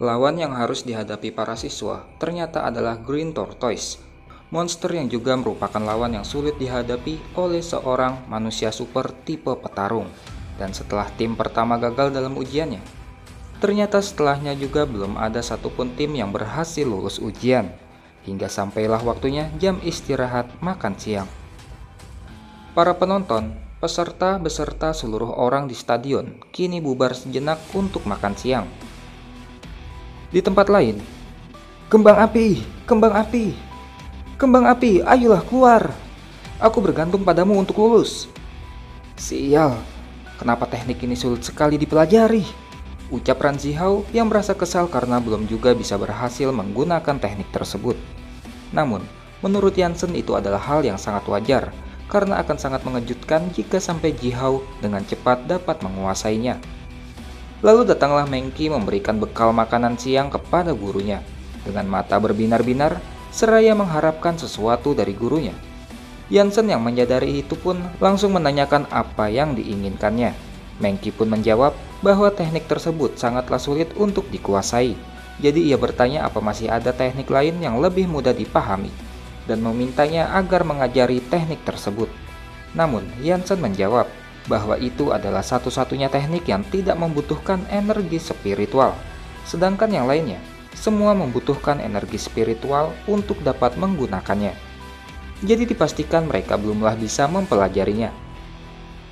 Lawan yang harus dihadapi para siswa ternyata adalah Green Tortoise, monster yang juga merupakan lawan yang sulit dihadapi oleh seorang manusia super tipe petarung. Dan setelah tim pertama gagal dalam ujiannya, ternyata setelahnya juga belum ada satupun tim yang berhasil lulus ujian, hingga sampailah waktunya jam istirahat makan siang. Para penonton, peserta beserta seluruh orang di stadion kini bubar sejenak untuk makan siang. Di tempat lain, kembang api, kembang api, kembang api, ayolah keluar. Aku bergantung padamu untuk lulus. Sial, kenapa teknik ini sulit sekali dipelajari? Ucap Ran Zihao yang merasa kesal karena belum juga bisa berhasil menggunakan teknik tersebut. Namun, menurut Yansen itu adalah hal yang sangat wajar, karena akan sangat mengejutkan jika sampai Zihao dengan cepat dapat menguasainya. Lalu datanglah Mengki memberikan bekal makanan siang kepada gurunya, dengan mata berbinar-binar, seraya mengharapkan sesuatu dari gurunya. Yansen yang menyadari itu pun langsung menanyakan apa yang diinginkannya. Mengki pun menjawab bahwa teknik tersebut sangatlah sulit untuk dikuasai. Jadi ia bertanya apa masih ada teknik lain yang lebih mudah dipahami, dan memintanya agar mengajari teknik tersebut. Namun Yansen menjawab bahwa itu adalah satu-satunya teknik yang tidak membutuhkan energi spiritual, sedangkan yang lainnya semua membutuhkan energi spiritual untuk dapat menggunakannya. Jadi dipastikan mereka belumlah bisa mempelajarinya.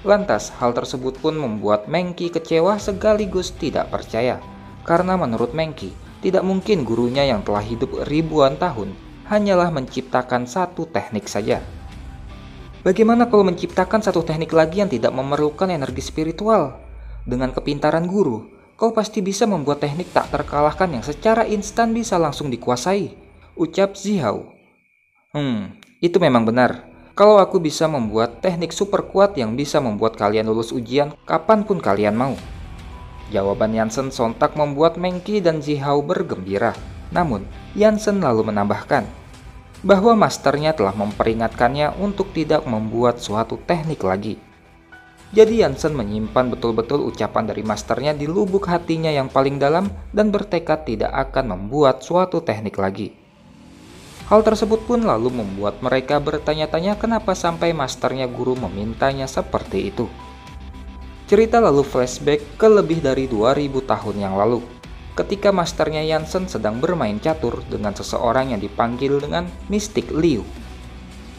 Lantas hal tersebut pun membuat Mengki kecewa sekaligus tidak percaya, karena menurut Mengki tidak mungkin gurunya yang telah hidup ribuan tahun hanyalah menciptakan satu teknik saja. Bagaimana kalau menciptakan satu teknik lagi yang tidak memerlukan energi spiritual? Dengan kepintaran guru, kau pasti bisa membuat teknik tak terkalahkan yang secara instan bisa langsung dikuasai, ucap Zihao. Itu memang benar. Kalau aku bisa membuat teknik super kuat yang bisa membuat kalian lulus ujian kapanpun kalian mau. Jawaban Yansen sontak membuat Mengki dan Zihao bergembira. Namun, Yansen lalu menambahkan bahwa masternya telah memperingatkannya untuk tidak membuat suatu teknik lagi. Jadi Yansen menyimpan betul-betul ucapan dari masternya di lubuk hatinya yang paling dalam dan bertekad tidak akan membuat suatu teknik lagi. Hal tersebut pun lalu membuat mereka bertanya-tanya kenapa sampai masternya guru memintanya seperti itu. Cerita lalu flashback ke lebih dari 2000 tahun yang lalu, ketika masternya Yansen sedang bermain catur dengan seseorang yang dipanggil dengan Mystic Liu.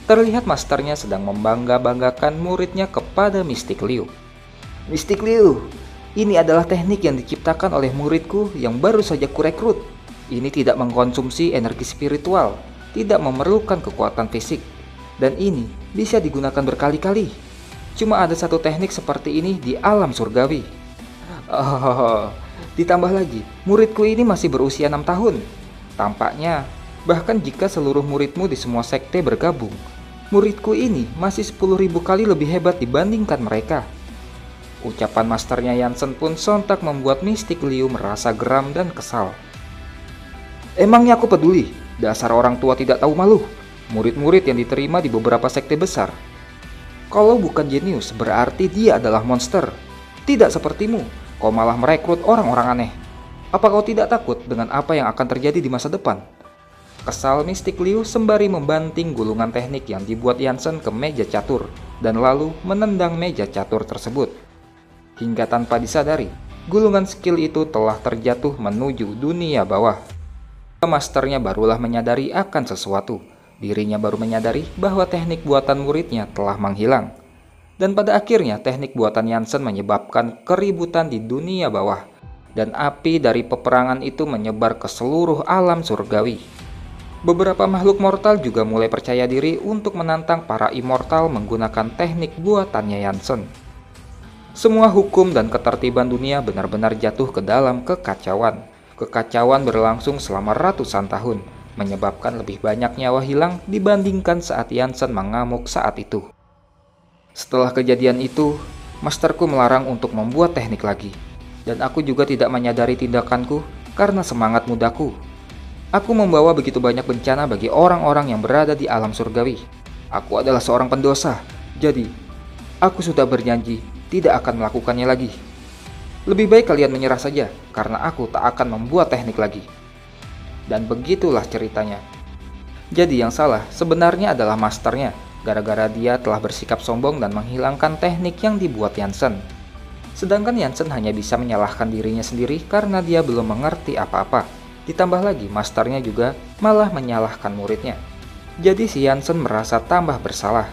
Terlihat masternya sedang membangga-banggakan muridnya kepada Mystic Liu. Mystic Liu, ini adalah teknik yang diciptakan oleh muridku yang baru saja kurekrut. Ini tidak mengkonsumsi energi spiritual, tidak memerlukan kekuatan fisik, dan ini bisa digunakan berkali-kali. Cuma ada satu teknik seperti ini di alam surgawi. Ditambah lagi, muridku ini masih berusia 6 tahun. Tampaknya, bahkan jika seluruh muridmu di semua sekte bergabung, muridku ini masih 10.000 kali lebih hebat dibandingkan mereka. Ucapan masternya Yansen pun sontak membuat Mystic Liu merasa geram dan kesal. Emangnya aku peduli? Dasar orang tua tidak tahu malu. Murid-murid yang diterima di beberapa sekte besar. Kalau bukan jenius, berarti dia adalah monster. Tidak sepertimu. Kau malah merekrut orang-orang aneh. Apa kau tidak takut dengan apa yang akan terjadi di masa depan? Kesal Mystic Liu sembari membanting gulungan teknik yang dibuat Yansen ke meja catur, dan lalu menendang meja catur tersebut. Hingga tanpa disadari, gulungan skill itu telah terjatuh menuju dunia bawah. Masternya barulah menyadari akan sesuatu. Dirinya baru menyadari bahwa teknik buatan muridnya telah menghilang. Dan pada akhirnya teknik buatan Yansen menyebabkan keributan di dunia bawah, dan api dari peperangan itu menyebar ke seluruh alam surgawi. Beberapa makhluk mortal juga mulai percaya diri untuk menantang para immortal menggunakan teknik buatannya Yansen. Semua hukum dan ketertiban dunia benar-benar jatuh ke dalam kekacauan. Kekacauan berlangsung selama ratusan tahun, menyebabkan lebih banyak nyawa hilang dibandingkan saat Yansen mengamuk saat itu. Setelah kejadian itu, masterku melarang untuk membuat teknik lagi, dan aku juga tidak menyadari tindakanku karena semangat mudaku. Aku membawa begitu banyak bencana bagi orang-orang yang berada di alam surgawi. Aku adalah seorang pendosa, jadi aku sudah berjanji tidak akan melakukannya lagi. Lebih baik kalian menyerah saja, karena aku tak akan membuat teknik lagi. Dan begitulah ceritanya. Jadi yang salah sebenarnya adalah masternya, gara-gara dia telah bersikap sombong dan menghilangkan teknik yang dibuat Jansen. Sedangkan Jansen hanya bisa menyalahkan dirinya sendiri karena dia belum mengerti apa-apa. Ditambah lagi masternya juga malah menyalahkan muridnya. Jadi si Jansen merasa tambah bersalah.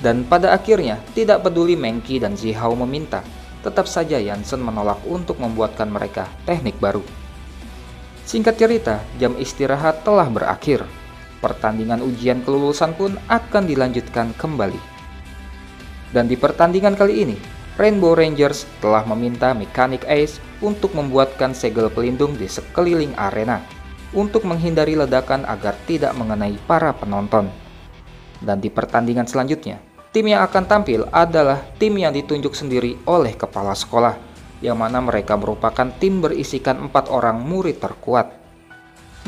Dan pada akhirnya, tidak peduli Mengki dan Zihao meminta, tetap saja Jansen menolak untuk membuatkan mereka teknik baru. Singkat cerita, jam istirahat telah berakhir. Pertandingan ujian kelulusan pun akan dilanjutkan kembali. Dan di pertandingan kali ini, Rainbow Rangers telah meminta Mechanic Ace untuk membuatkan segel pelindung di sekeliling arena untuk menghindari ledakan agar tidak mengenai para penonton. Dan di pertandingan selanjutnya, tim yang akan tampil adalah tim yang ditunjuk sendiri oleh kepala sekolah, yang mana mereka merupakan tim berisikan 4 orang murid terkuat.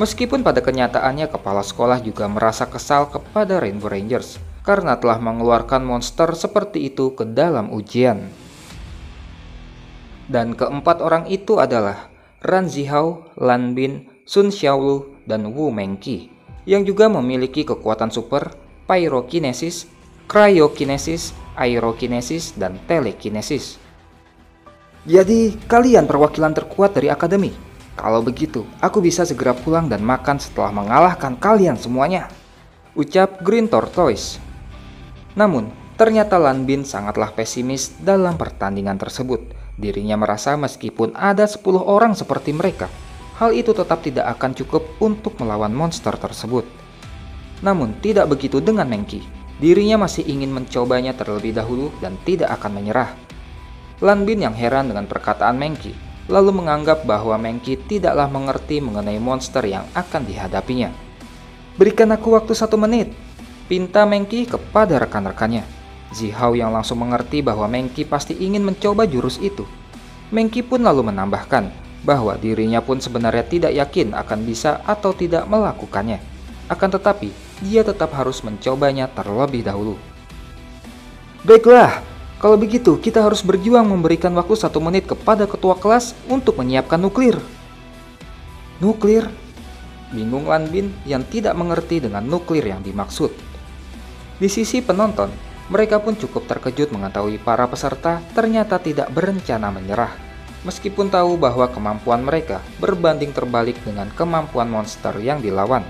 Meskipun pada kenyataannya kepala sekolah juga merasa kesal kepada Rainbow Rangers karena telah mengeluarkan monster seperti itu ke dalam ujian. Dan keempat orang itu adalah Ran Zihao, Lan Bin, Sun Xiaolu, dan Wu Mengqi, yang juga memiliki kekuatan super, pyrokinesis, cryokinesis, aerokinesis, dan telekinesis. Jadi, kalian perwakilan terkuat dari akademi. Kalau begitu, aku bisa segera pulang dan makan setelah mengalahkan kalian semuanya, ucap Green Tortoise. Namun, ternyata Lan Bin sangatlah pesimis dalam pertandingan tersebut. Dirinya merasa meskipun ada 10 orang seperti mereka, hal itu tetap tidak akan cukup untuk melawan monster tersebut. Namun, tidak begitu dengan Mengqi. Dirinya masih ingin mencobanya terlebih dahulu dan tidak akan menyerah. Lan Bin yang heran dengan perkataan Mengqi, lalu menganggap bahwa Mengqi tidaklah mengerti mengenai monster yang akan dihadapinya. Berikan aku waktu 1 menit, pinta Mengqi kepada rekan-rekannya. Zihao yang langsung mengerti bahwa Mengqi pasti ingin mencoba jurus itu. Mengqi pun lalu menambahkan bahwa dirinya pun sebenarnya tidak yakin akan bisa atau tidak melakukannya. Akan tetapi, dia tetap harus mencobanya terlebih dahulu. Baiklah, kalau begitu kita harus berjuang memberikan waktu 1 menit kepada ketua kelas untuk menyiapkan nuklir. Nuklir? Bingung Lan Bin yang tidak mengerti dengan nuklir yang dimaksud. Di sisi penonton, mereka pun cukup terkejut mengetahui para peserta ternyata tidak berencana menyerah, meskipun tahu bahwa kemampuan mereka berbanding terbalik dengan kemampuan monster yang dilawan.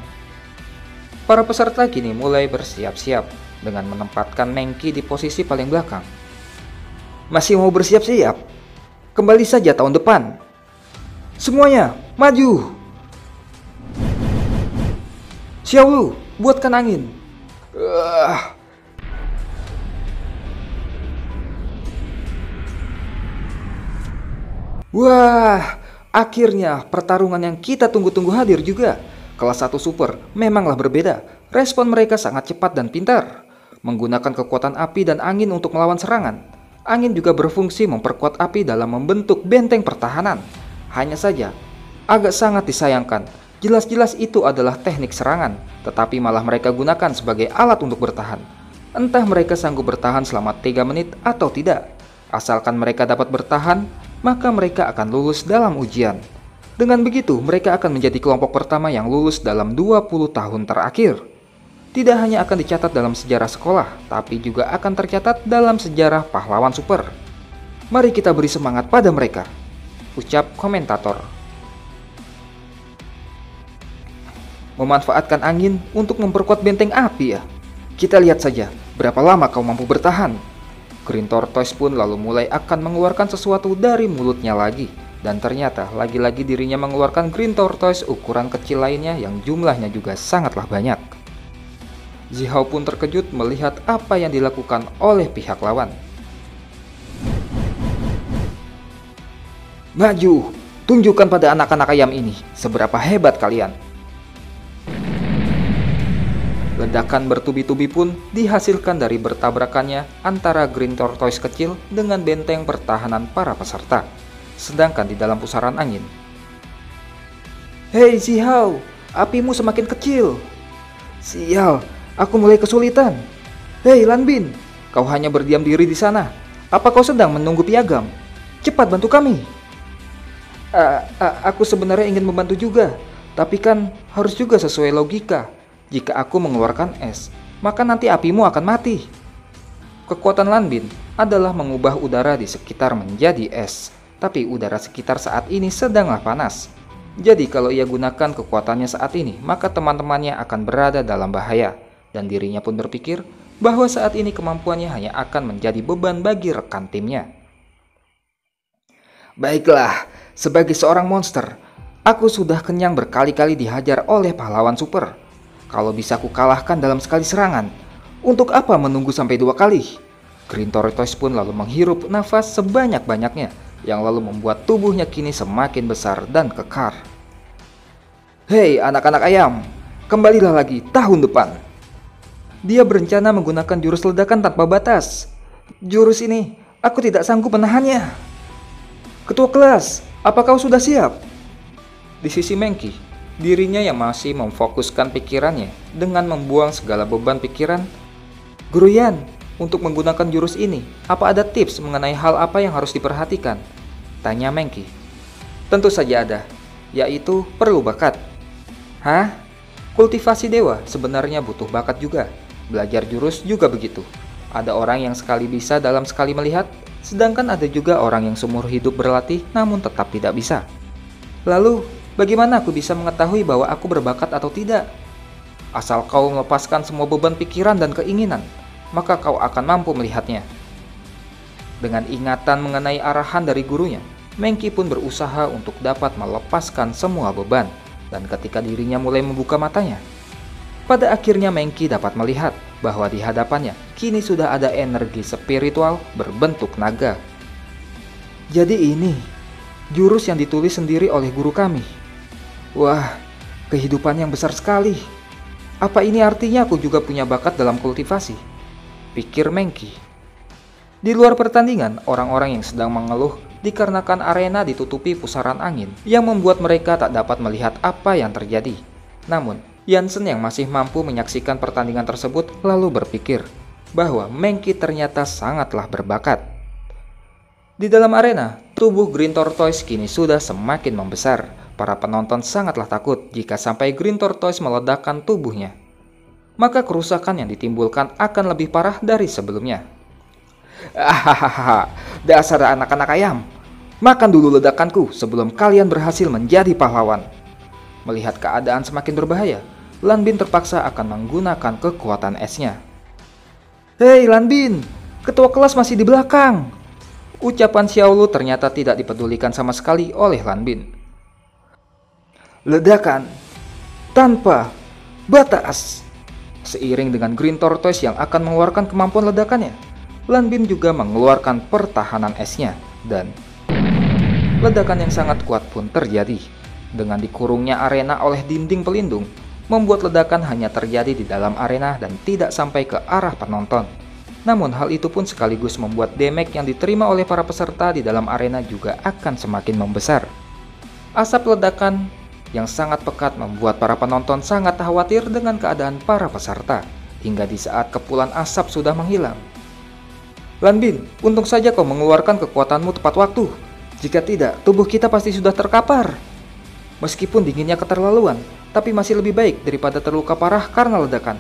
Para peserta kini mulai bersiap-siap dengan menempatkan Mengqi di posisi paling belakang. Masih mau bersiap-siap? Kembali saja tahun depan. Semuanya, maju! Xiaolu, buatkan angin. Wah, akhirnya pertarungan yang kita tunggu-tunggu hadir juga. Kelas 1 Super memanglah berbeda. Respon mereka sangat cepat dan pintar, menggunakan kekuatan api dan angin untuk melawan serangan. Angin juga berfungsi memperkuat api dalam membentuk benteng pertahanan. Hanya saja, agak sangat disayangkan, jelas-jelas itu adalah teknik serangan, tetapi malah mereka gunakan sebagai alat untuk bertahan. Entah mereka sanggup bertahan selama 3 menit atau tidak. Asalkan mereka dapat bertahan, maka mereka akan lulus dalam ujian. Dengan begitu, mereka akan menjadi kelompok pertama yang lulus dalam 20 tahun terakhir. Tidak hanya akan dicatat dalam sejarah sekolah, tapi juga akan tercatat dalam sejarah pahlawan super. Mari kita beri semangat pada mereka, ucap komentator. Memanfaatkan angin untuk memperkuat benteng api ya? Kita lihat saja berapa lama kau mampu bertahan. Green Tortoise pun lalu mulai akan mengeluarkan sesuatu dari mulutnya lagi. Dan ternyata lagi-lagi dirinya mengeluarkan Green Tortoise ukuran kecil lainnya yang jumlahnya juga sangatlah banyak. Zihao pun terkejut melihat apa yang dilakukan oleh pihak lawan. Maju, tunjukkan pada anak-anak ayam ini seberapa hebat kalian. Ledakan bertubi-tubi pun dihasilkan dari bertabrakannya antara Green Tortoise kecil dengan benteng pertahanan para peserta. Sedangkan di dalam pusaran angin, Hei Zihao, apimu semakin kecil. Sial, aku mulai kesulitan. Hei Lan Bin, kau hanya berdiam diri di sana. Apa kau sedang menunggu piagam? Cepat bantu kami. Aku sebenarnya ingin membantu juga, tapi kan harus juga sesuai logika. Jika aku mengeluarkan es, maka nanti apimu akan mati. Kekuatan Lanbin adalah mengubah udara di sekitar menjadi es, tapi udara sekitar saat ini sedanglah panas. Jadi kalau ia gunakan kekuatannya saat ini, maka teman-temannya akan berada dalam bahaya. Dan dirinya pun berpikir bahwa saat ini kemampuannya hanya akan menjadi beban bagi rekan timnya. Baiklah, sebagai seorang monster, aku sudah kenyang berkali-kali dihajar oleh pahlawan super. Kalau bisa aku kalahkan dalam sekali serangan, untuk apa menunggu sampai 2 kali? Green Tortoise pun lalu menghirup nafas sebanyak-banyaknya, yang lalu membuat tubuhnya kini semakin besar dan kekar. Hei anak-anak ayam, kembalilah lagi tahun depan. Dia berencana menggunakan jurus ledakan tanpa batas. Jurus ini, aku tidak sanggup menahannya. Ketua kelas, apa kau sudah siap? Di sisi Mengki, dirinya yang masih memfokuskan pikirannya dengan membuang segala beban pikiran. Guru Yan, untuk menggunakan jurus ini, apa ada tips mengenai hal apa yang harus diperhatikan? Tanya Mengki. Tentu saja ada, yaitu perlu bakat. Hah? Kultivasi dewa sebenarnya butuh bakat juga. Belajar jurus juga begitu. Ada orang yang sekali bisa dalam sekali melihat, sedangkan ada juga orang yang seumur hidup berlatih namun tetap tidak bisa. Lalu, bagaimana aku bisa mengetahui bahwa aku berbakat atau tidak? Asal kau melepaskan semua beban pikiran dan keinginan, maka kau akan mampu melihatnya. Dengan ingatan mengenai arahan dari gurunya, Mengki pun berusaha untuk dapat melepaskan semua beban. Dan ketika dirinya mulai membuka matanya, pada akhirnya Mengki dapat melihat bahwa di hadapannya kini sudah ada energi spiritual berbentuk naga. Jadi ini jurus yang ditulis sendiri oleh guru kami. Wah, kehidupan yang besar sekali. Apa ini artinya aku juga punya bakat dalam kultivasi? Pikir Mengki. Di luar pertandingan, orang-orang yang sedang mengeluh dikarenakan arena ditutupi pusaran angin yang membuat mereka tak dapat melihat apa yang terjadi. Namun, Yansen yang masih mampu menyaksikan pertandingan tersebut lalu berpikir bahwa Mengki ternyata sangatlah berbakat. Di dalam arena, tubuh Green Tortoise kini sudah semakin membesar. Para penonton sangatlah takut jika sampai Green Tortoise meledakkan tubuhnya. Maka kerusakan yang ditimbulkan akan lebih parah dari sebelumnya. Hahaha, dasar anak-anak ayam. Makan dulu ledakanku sebelum kalian berhasil menjadi pahlawan. Melihat keadaan semakin berbahaya, Lanbin terpaksa akan menggunakan kekuatan esnya. Hei Lanbin, ketua kelas masih di belakang. Ucapan Xiaolu ternyata tidak dipedulikan sama sekali oleh Lanbin. Ledakan tanpa batas. Seiring dengan Green Tortoise yang akan mengeluarkan kemampuan ledakannya, Lanbin juga mengeluarkan pertahanan esnya dan ledakan yang sangat kuat pun terjadi. Dengan dikurungnya arena oleh dinding pelindung, membuat ledakan hanya terjadi di dalam arena dan tidak sampai ke arah penonton. Namun hal itu pun sekaligus membuat damage yang diterima oleh para peserta di dalam arena juga akan semakin membesar. Asap ledakan yang sangat pekat membuat para penonton sangat khawatir dengan keadaan para peserta, hingga di saat kepulan asap sudah menghilang. Lanbin, untung saja kau mengeluarkan kekuatanmu tepat waktu. Jika tidak, tubuh kita pasti sudah terkapar. Meskipun dinginnya keterlaluan, tapi masih lebih baik daripada terluka parah karena ledakan,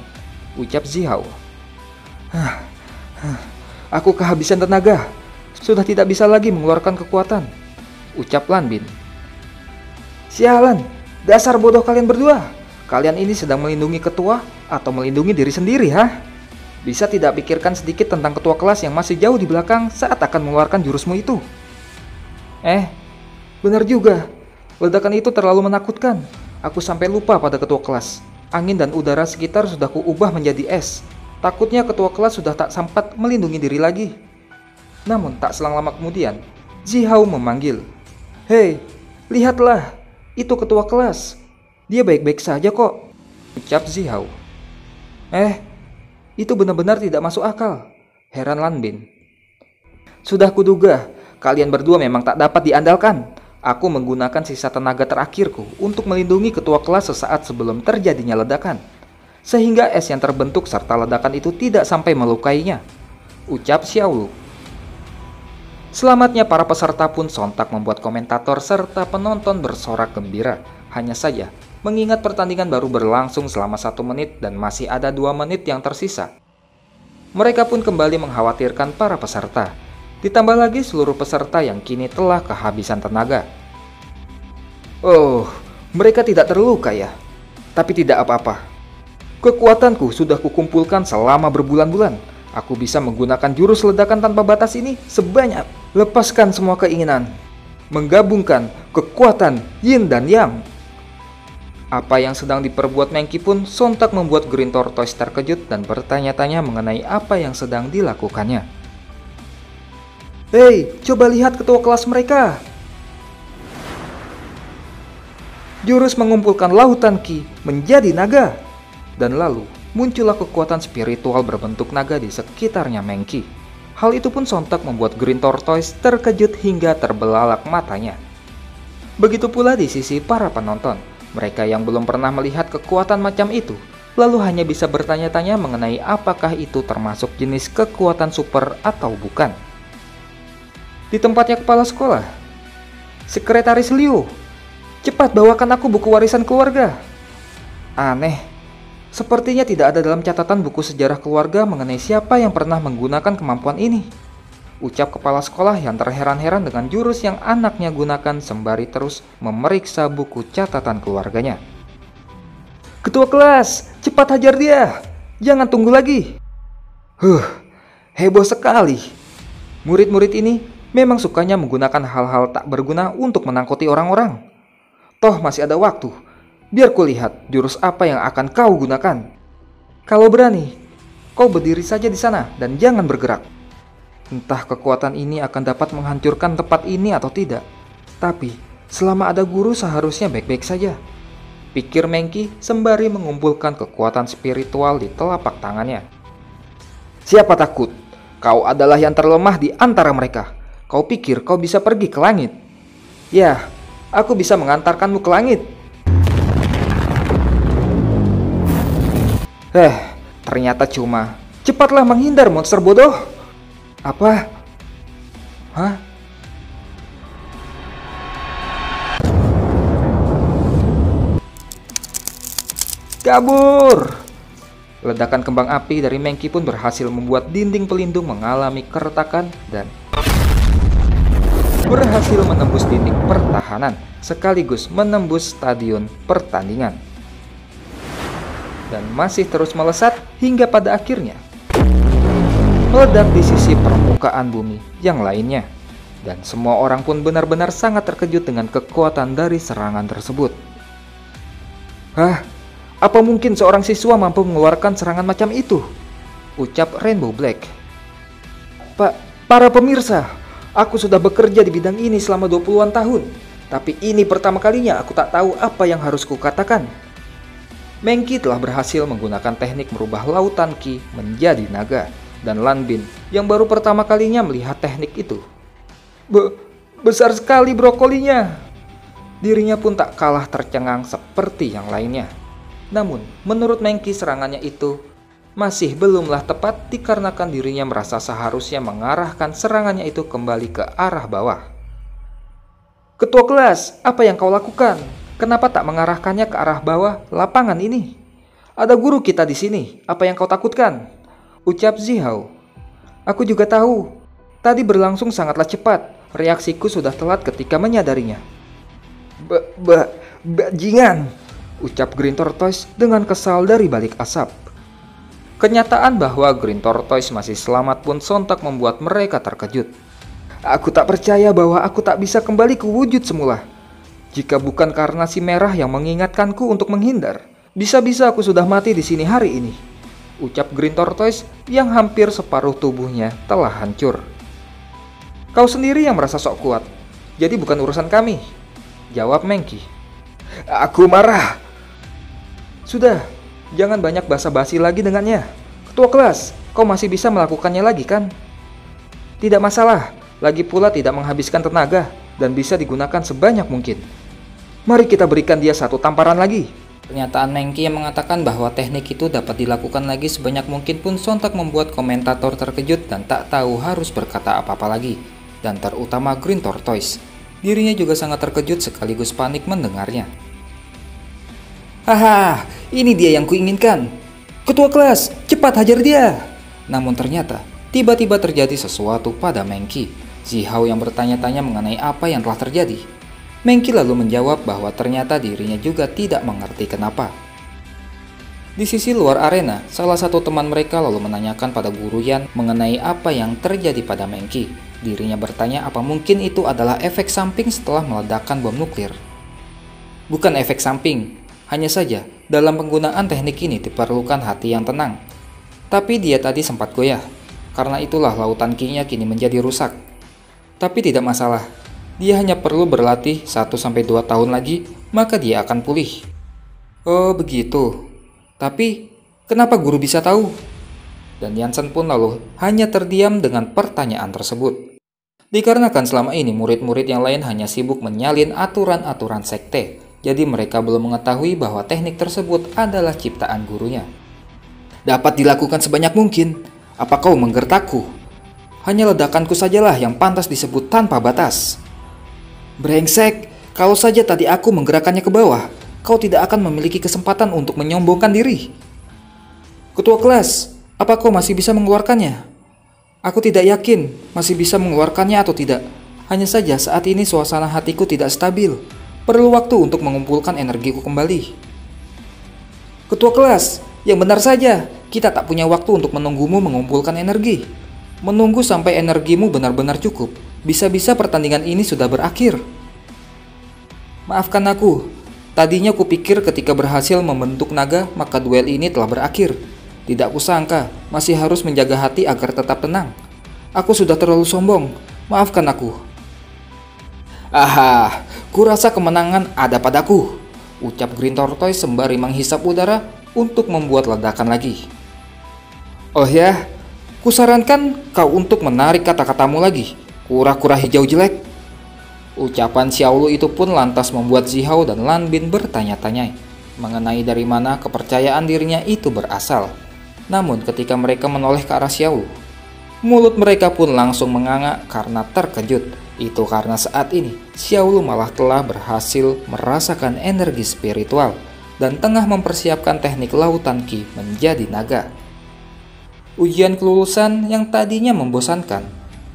ucap Zihao. Aku kehabisan tenaga, sudah tidak bisa lagi mengeluarkan kekuatan, ucap Lanbin. Sialan, dasar bodoh kalian berdua. Kalian ini sedang melindungi ketua atau melindungi diri sendiri, ha? Bisa tidak pikirkan sedikit tentang ketua kelas yang masih jauh di belakang saat akan mengeluarkan jurusmu itu? Benar juga. Ledakan itu terlalu menakutkan. Aku sampai lupa pada ketua kelas. Angin dan udara sekitar sudah kuubah menjadi es. Takutnya ketua kelas sudah tak sempat melindungi diri lagi. Namun tak selang lama kemudian, Zihao memanggil. Hei, lihatlah. Itu ketua kelas. Dia baik-baik saja kok, ucap Zihao. Itu benar-benar tidak masuk akal, heran Lanbin. Sudah kuduga, kalian berdua memang tak dapat diandalkan. Aku menggunakan sisa tenaga terakhirku untuk melindungi ketua kelas sesaat sebelum terjadinya ledakan, sehingga es yang terbentuk serta ledakan itu tidak sampai melukainya, ucap Xiaolu. Selamatnya para peserta pun sontak membuat komentator serta penonton bersorak gembira. Hanya saja, mengingat pertandingan baru berlangsung selama 1 menit dan masih ada 2 menit yang tersisa, mereka pun kembali mengkhawatirkan para peserta. Ditambah lagi seluruh peserta yang kini telah kehabisan tenaga. Oh, mereka tidak terluka ya? Tapi tidak apa-apa. Kekuatanku sudah kukumpulkan selama berbulan-bulan. Aku bisa menggunakan jurus ledakan tanpa batas ini sebanyak. Lepaskan semua keinginan. Menggabungkan kekuatan Yin dan Yang. Apa yang sedang diperbuat Mankey pun sontak membuat Green Tortoise terkejut dan bertanya-tanya mengenai apa yang sedang dilakukannya. Hei, coba lihat ketua kelas mereka. Jurus mengumpulkan lautan Ki menjadi naga. Dan lalu muncullah kekuatan spiritual berbentuk naga di sekitarnya Mankey. Hal itu pun sontak membuat Green Tortoise terkejut hingga terbelalak matanya. Begitu pula di sisi para penonton. Mereka yang belum pernah melihat kekuatan macam itu, lalu hanya bisa bertanya-tanya mengenai apakah itu termasuk jenis kekuatan super atau bukan. Di tempatnya kepala sekolah, Sekretaris Liu, cepat bawakan aku buku warisan keluarga. Aneh, sepertinya tidak ada dalam catatan buku sejarah keluarga mengenai siapa yang pernah menggunakan kemampuan ini. Ucap kepala sekolah yang terheran-heran dengan jurus yang anaknya gunakan sembari terus memeriksa buku catatan keluarganya. Ketua kelas, cepat hajar dia. Jangan tunggu lagi. Heboh sekali. Murid-murid ini memang sukanya menggunakan hal-hal tak berguna untuk menangkuti orang-orang. Toh masih ada waktu. Biar kulihat jurus apa yang akan kau gunakan. Kalau berani, kau berdiri saja di sana dan jangan bergerak. Entah kekuatan ini akan dapat menghancurkan tempat ini atau tidak. Tapi, selama ada guru seharusnya baik-baik saja. Pikir Mankey sembari mengumpulkan kekuatan spiritual di telapak tangannya. Siapa takut? Kau adalah yang terlemah di antara mereka. Kau pikir kau bisa pergi ke langit? Ya, aku bisa mengantarkanmu ke langit. Ternyata cuma. Cepatlah menghindar monster bodoh. Apa? Hah? Kabur! Ledakan kembang api dari Mankey pun berhasil membuat dinding pelindung mengalami keretakan dan berhasil menembus dinding pertahanan sekaligus menembus stadion pertandingan. Dan masih terus melesat hingga pada akhirnya meledak di sisi permukaan bumi yang lainnya. Dan semua orang pun benar-benar sangat terkejut dengan kekuatan dari serangan tersebut. Hah? Apa mungkin seorang siswa mampu mengeluarkan serangan macam itu? Ucap Rainbow Black. Para pemirsa, aku sudah bekerja di bidang ini selama 20-an tahun. Tapi ini pertama kalinya aku tak tahu apa yang harus kukatakan. Mankey telah berhasil menggunakan teknik merubah lautan Ki menjadi naga. Dan Lanbin yang baru pertama kalinya melihat teknik itu. Besar sekali brokolinya. Dirinya pun tak kalah tercengang seperti yang lainnya. Namun, menurut Mankey serangannya itu masih belumlah tepat dikarenakan dirinya merasa seharusnya mengarahkan serangannya itu kembali ke arah bawah. Ketua kelas, apa yang kau lakukan? Kenapa tak mengarahkannya ke arah bawah lapangan ini? Ada guru kita di sini, apa yang kau takutkan? Ucap Zihao. Aku juga tahu. Tadi berlangsung sangatlah cepat. Reaksiku sudah telat ketika menyadarinya. Bajingan, ucap Green Tortoise dengan kesal dari balik asap. Kenyataan bahwa Green Tortoise masih selamat pun sontak membuat mereka terkejut. Aku tak percaya bahwa aku tak bisa kembali ke wujud semula. Jika bukan karena si merah yang mengingatkanku untuk menghindar, bisa-bisa aku sudah mati di sini hari ini. Ucap Green Tortoise yang hampir separuh tubuhnya telah hancur. Kau sendiri yang merasa sok kuat, jadi bukan urusan kami, jawab Mankey. Aku marah. Sudah, jangan banyak basa-basi lagi dengannya. Ketua kelas, kau masih bisa melakukannya lagi kan? Tidak masalah, lagi pula tidak menghabiskan tenaga dan bisa digunakan sebanyak mungkin. Mari kita berikan dia satu tamparan lagi. Pernyataan Mankey yang mengatakan bahwa teknik itu dapat dilakukan lagi sebanyak mungkin pun sontak membuat komentator terkejut dan tak tahu harus berkata apa-apa lagi. dan terutama Green Tortoise. Dirinya juga sangat terkejut sekaligus panik mendengarnya. Haha, ini dia yang kuinginkan. Ketua kelas, cepat hajar dia. Namun ternyata, tiba-tiba terjadi sesuatu pada Mengki. Zihao yang bertanya-tanya mengenai apa yang telah terjadi. Mengki lalu menjawab bahwa ternyata dirinya juga tidak mengerti kenapa. Di sisi luar arena, salah satu teman mereka lalu menanyakan pada Guru Yan mengenai apa yang terjadi pada Mengki. Dirinya bertanya apa mungkin itu adalah efek samping setelah meledakkan bom nuklir. Bukan efek samping, hanya saja dalam penggunaan teknik ini diperlukan hati yang tenang. Tapi dia tadi sempat goyah, karena itulah lautan Qi-nya kini menjadi rusak. Tapi tidak masalah, dia hanya perlu berlatih 1-2 tahun lagi, maka dia akan pulih. Oh begitu. Tapi, kenapa guru bisa tahu? Dan Yansen pun lalu hanya terdiam dengan pertanyaan tersebut. Dikarenakan selama ini murid-murid yang lain hanya sibuk menyalin aturan-aturan sekte, jadi mereka belum mengetahui bahwa teknik tersebut adalah ciptaan gurunya. Dapat dilakukan sebanyak mungkin. Apa kau menggertakku? Hanya ledakanku sajalah yang pantas disebut tanpa batas. Brengsek, kalau saja tadi aku menggerakkannya ke bawah, kau tidak akan memiliki kesempatan untuk menyombongkan diri. Ketua kelas, apa kau masih bisa mengeluarkannya? Aku tidak yakin masih bisa mengeluarkannya atau tidak. Hanya saja saat ini suasana hatiku tidak stabil. Perlu waktu untuk mengumpulkan energiku kembali. Ketua kelas, yang benar saja. Kita tak punya waktu untuk menunggumu mengumpulkan energi. Menunggu sampai energimu benar-benar cukup. Bisa-bisa pertandingan ini sudah berakhir. Maafkan aku. Tadinya kupikir ketika berhasil membentuk naga, maka duel ini telah berakhir. Tidak kusangka, masih harus menjaga hati agar tetap tenang. Aku sudah terlalu sombong, maafkan aku. Aha, kurasa kemenangan ada padaku, ucap Green Tortoise sembari menghisap udara untuk membuat ledakan lagi. Oh ya, kusarankan kau untuk menarik kata-katamu lagi, kura-kura hijau jelek. Ucapan Xiaolu itu pun lantas membuat Zihao dan Lan Bin bertanya-tanya mengenai dari mana kepercayaan dirinya itu berasal. Namun ketika mereka menoleh ke arah Xiaolu, mulut mereka pun langsung menganga karena terkejut. Itu karena saat ini Xiaolu malah telah berhasil merasakan energi spiritual dan tengah mempersiapkan teknik lautan Qi menjadi naga. Ujian kelulusan yang tadinya membosankan,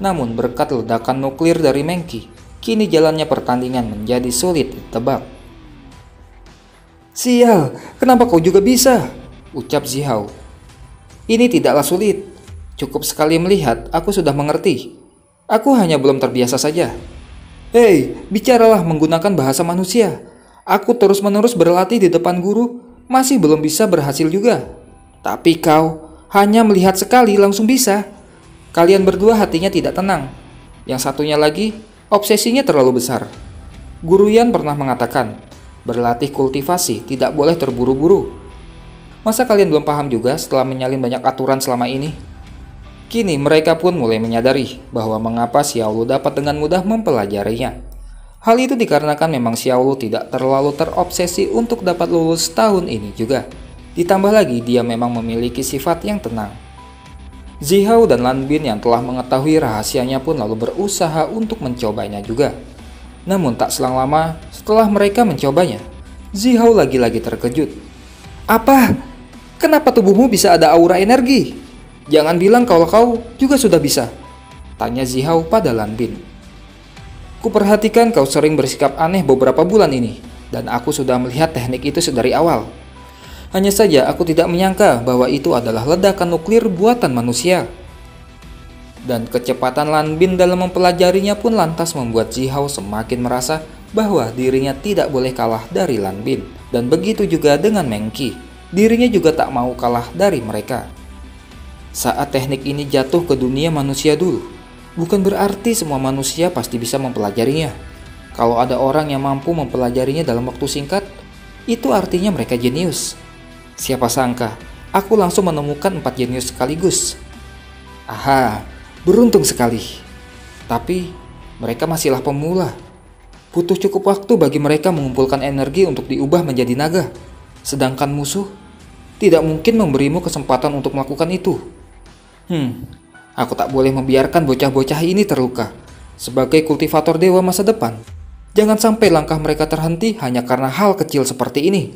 namun berkat ledakan nuklir dari Mengki, kini jalannya pertandingan menjadi sulit ditebak. Sial, kenapa kau juga bisa? Ucap Zihao. Ini tidaklah sulit. Cukup sekali melihat, aku sudah mengerti. Aku hanya belum terbiasa saja. Hei, bicaralah menggunakan bahasa manusia. Aku terus-menerus berlatih di depan guru, masih belum bisa berhasil juga. Tapi kau hanya melihat sekali langsung bisa. Kalian berdua hatinya tidak tenang. Yang satunya lagi, obsesinya terlalu besar. Guru Yan pernah mengatakan, berlatih kultivasi tidak boleh terburu-buru. Masa kalian belum paham juga setelah menyalin banyak aturan selama ini? Kini mereka pun mulai menyadari bahwa mengapa Xiaolu dapat dengan mudah mempelajarinya. Hal itu dikarenakan memang Xiaolu tidak terlalu terobsesi untuk dapat lulus tahun ini juga. Ditambah lagi dia memang memiliki sifat yang tenang. Zihao dan Lan Bin yang telah mengetahui rahasianya pun lalu berusaha untuk mencobanya juga. Namun tak selang lama setelah mereka mencobanya, Zihao lagi-lagi terkejut. Apa? Kenapa tubuhmu bisa ada aura energi? Jangan bilang kalau kau juga sudah bisa, tanya Zihao pada Lan Bin. Kuperhatikan kau sering bersikap aneh beberapa bulan ini, dan aku sudah melihat teknik itu sedari awal. Hanya saja aku tidak menyangka bahwa itu adalah ledakan nuklir buatan manusia. Dan kecepatan Lan Bin dalam mempelajarinya pun lantas membuat Zihao semakin merasa bahwa dirinya tidak boleh kalah dari Lan Bin. Dan begitu juga dengan Mengki, dirinya juga tak mau kalah dari mereka. Saat teknik ini jatuh ke dunia manusia dulu, bukan berarti semua manusia pasti bisa mempelajarinya. Kalau ada orang yang mampu mempelajarinya dalam waktu singkat, itu artinya mereka jenius. Siapa sangka, aku langsung menemukan 4 jenius sekaligus. Aha, beruntung sekali. Tapi, mereka masihlah pemula. Butuh cukup waktu bagi mereka mengumpulkan energi untuk diubah menjadi naga. Sedangkan musuh, tidak mungkin memberimu kesempatan untuk melakukan itu. Aku tak boleh membiarkan bocah-bocah ini terluka. Sebagai kultivator dewa masa depan, jangan sampai langkah mereka terhenti hanya karena hal kecil seperti ini.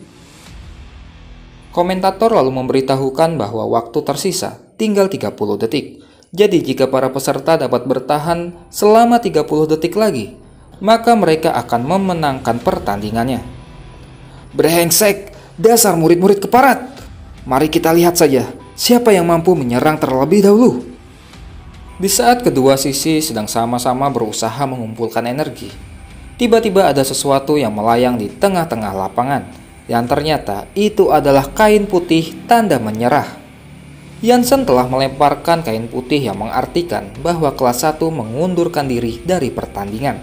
Komentator lalu memberitahukan bahwa waktu tersisa tinggal 30 detik. Jadi jika para peserta dapat bertahan selama 30 detik lagi, maka mereka akan memenangkan pertandingannya. Brengsek, dasar murid-murid keparat. Mari kita lihat saja siapa yang mampu menyerang terlebih dahulu. Di saat kedua sisi sedang sama-sama berusaha mengumpulkan energi, tiba-tiba ada sesuatu yang melayang di tengah-tengah lapangan. Yang ternyata itu adalah kain putih tanda menyerah. Jansen telah melemparkan kain putih yang mengartikan bahwa kelas 1 mengundurkan diri dari pertandingan.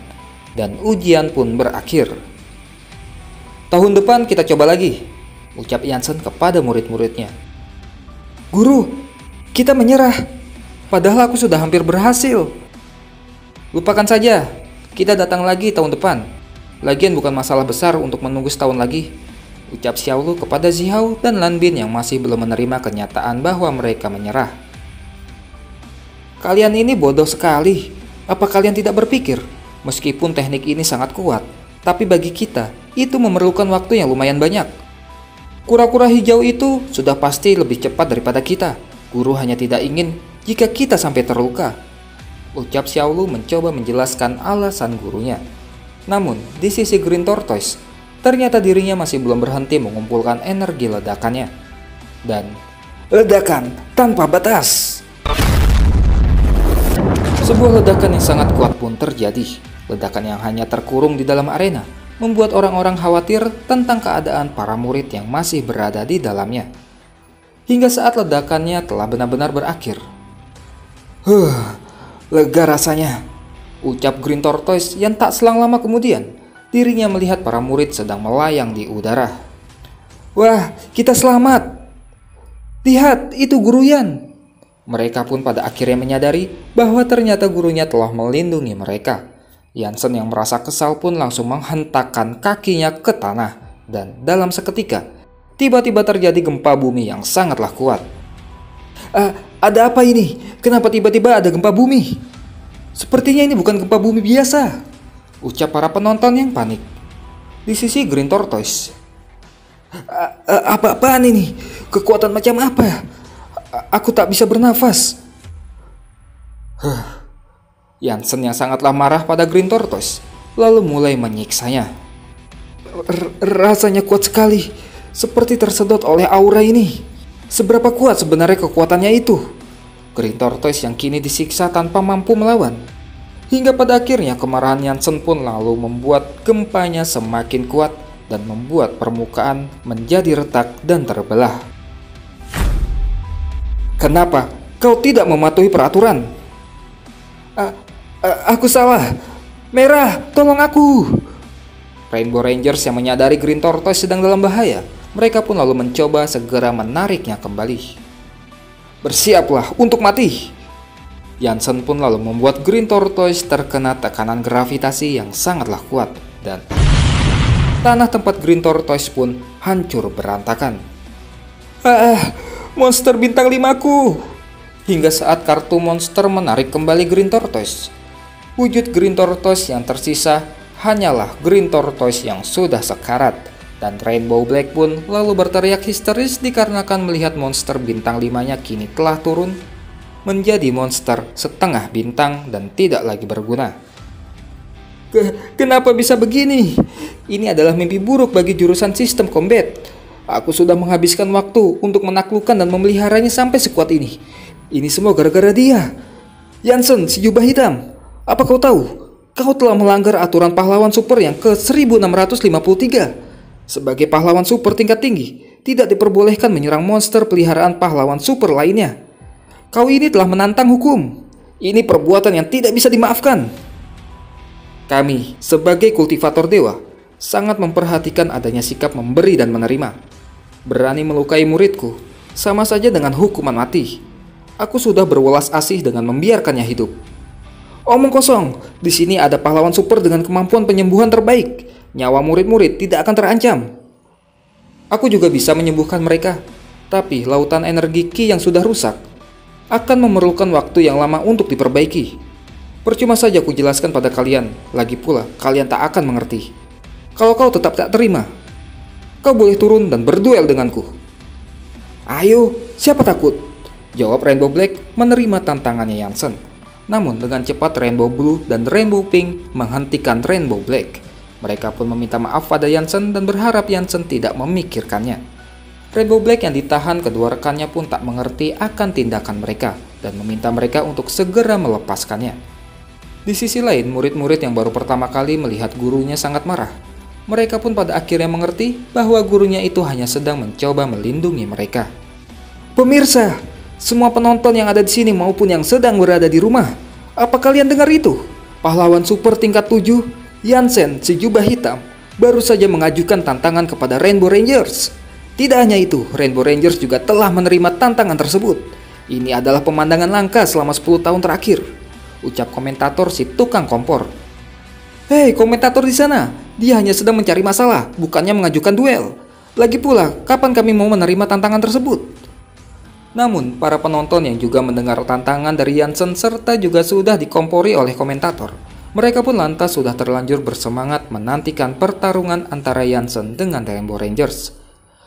Dan ujian pun berakhir. Tahun depan kita coba lagi, ucap Jansen kepada murid-muridnya. Guru, kita menyerah. Padahal aku sudah hampir berhasil. Lupakan saja, kita datang lagi tahun depan. Lagian bukan masalah besar untuk menunggu setahun lagi, ucap Xiaolu kepada Zihao dan Lanbin yang masih belum menerima kenyataan bahwa mereka menyerah. Kalian ini bodoh sekali. Apa kalian tidak berpikir? Meskipun teknik ini sangat kuat, tapi bagi kita, itu memerlukan waktu yang lumayan banyak. Kura-kura hijau itu sudah pasti lebih cepat daripada kita. Guru hanya tidak ingin jika kita sampai terluka, ucap Xiaolu mencoba menjelaskan alasan gurunya. Namun, di sisi Green Tortoise, ternyata dirinya masih belum berhenti mengumpulkan energi ledakannya. Dan ledakan tanpa batas. Sebuah ledakan yang sangat kuat pun terjadi. Ledakan yang hanya terkurung di dalam arena membuat orang-orang khawatir tentang keadaan para murid yang masih berada di dalamnya. Hingga saat ledakannya telah benar-benar berakhir. Lega rasanya, ucap Green Tortoise yang tak selang lama kemudian dirinya melihat para murid sedang melayang di udara. Wah, kita selamat. Lihat, itu Guru Yan. Mereka pun pada akhirnya menyadari bahwa ternyata gurunya telah melindungi mereka. Jansen yang merasa kesal pun langsung menghentakkan kakinya ke tanah. Dan dalam seketika, tiba-tiba terjadi gempa bumi yang sangatlah kuat. Ada apa ini? Kenapa tiba-tiba ada gempa bumi? Sepertinya ini bukan gempa bumi biasa, ucap para penonton yang panik. Di sisi Green Tortoise, apa-apaan ini? Kekuatan macam apa? Aku tak bisa bernafas. Jansen yang sangatlah marah pada Green Tortoise lalu mulai menyiksanya. Rasanya kuat sekali, seperti tersedot oleh aura ini. Seberapa kuat sebenarnya kekuatannya itu? Green Tortoise yang kini disiksa tanpa mampu melawan. Hingga pada akhirnya kemarahan Jansen pun lalu membuat gempanya semakin kuat dan membuat permukaan menjadi retak dan terbelah. Kenapa kau tidak mematuhi peraturan? Aku salah. Merah, tolong aku. Rainbow Rangers yang menyadari Green Tortoise sedang dalam bahaya, mereka pun lalu mencoba segera menariknya kembali. Bersiaplah untuk mati. Jansen pun lalu membuat Green Tortoise terkena tekanan gravitasi yang sangatlah kuat dan tanah tempat Green Tortoise pun hancur berantakan. Monster bintang 5-ku. Hingga saat kartu monster menarik kembali Green Tortoise, wujud Green Tortoise yang tersisa hanyalah Green Tortoise yang sudah sekarat. Dan Rainbow Black pun lalu berteriak histeris dikarenakan melihat monster bintang 5-nya kini telah turun menjadi monster setengah bintang dan tidak lagi berguna. Kenapa bisa begini? Ini adalah mimpi buruk bagi jurusan sistem combat. Aku sudah menghabiskan waktu untuk menaklukkan dan memeliharanya sampai sekuat ini. Ini semua gara-gara dia. Jansen, si jubah hitam. Apa kau tahu? Kau telah melanggar aturan pahlawan super yang ke-1653. Sebagai pahlawan super tingkat tinggi, tidak diperbolehkan menyerang monster peliharaan pahlawan super lainnya. Kau ini telah menantang hukum. Ini perbuatan yang tidak bisa dimaafkan. Kami, sebagai kultivator dewa, sangat memperhatikan adanya sikap memberi dan menerima. Berani melukai muridku, sama saja dengan hukuman mati. Aku sudah berwelas asih dengan membiarkannya hidup. Omong kosong, di sini ada pahlawan super dengan kemampuan penyembuhan terbaik. Nyawa murid-murid tidak akan terancam. Aku juga bisa menyembuhkan mereka, tapi lautan energi Ki yang sudah rusak akan memerlukan waktu yang lama untuk diperbaiki. Percuma saja ku jelaskan pada kalian, lagi pula kalian tak akan mengerti. Kalau kau tetap tak terima, kau boleh turun dan berduel denganku. Ayo, siapa takut? Jawab Rainbow Black menerima tantangannya Jansen. Namun dengan cepat Rainbow Blue dan Rainbow Pink menghentikan Rainbow Black. Mereka pun meminta maaf pada Jansen dan berharap Jansen tidak memikirkannya. Rainbow Black yang ditahan kedua rekannya pun tak mengerti akan tindakan mereka dan meminta mereka untuk segera melepaskannya. Di sisi lain, murid-murid yang baru pertama kali melihat gurunya sangat marah. Mereka pun pada akhirnya mengerti bahwa gurunya itu hanya sedang mencoba melindungi mereka. Pemirsa, semua penonton yang ada di sini maupun yang sedang berada di rumah, apa kalian dengar itu? Pahlawan super tingkat 7, Jansen si jubah hitam, baru saja mengajukan tantangan kepada Rainbow Rangers. Tidak hanya itu, Rainbow Rangers juga telah menerima tantangan tersebut. Ini adalah pemandangan langka selama 10 tahun terakhir, ucap komentator si tukang kompor. Hei komentator di sana, dia hanya sedang mencari masalah, bukannya mengajukan duel. Lagi pula, kapan kami mau menerima tantangan tersebut? Namun, para penonton yang juga mendengar tantangan dari Jansen serta juga sudah dikompori oleh komentator, mereka pun lantas sudah terlanjur bersemangat menantikan pertarungan antara Jansen dengan Rainbow Rangers.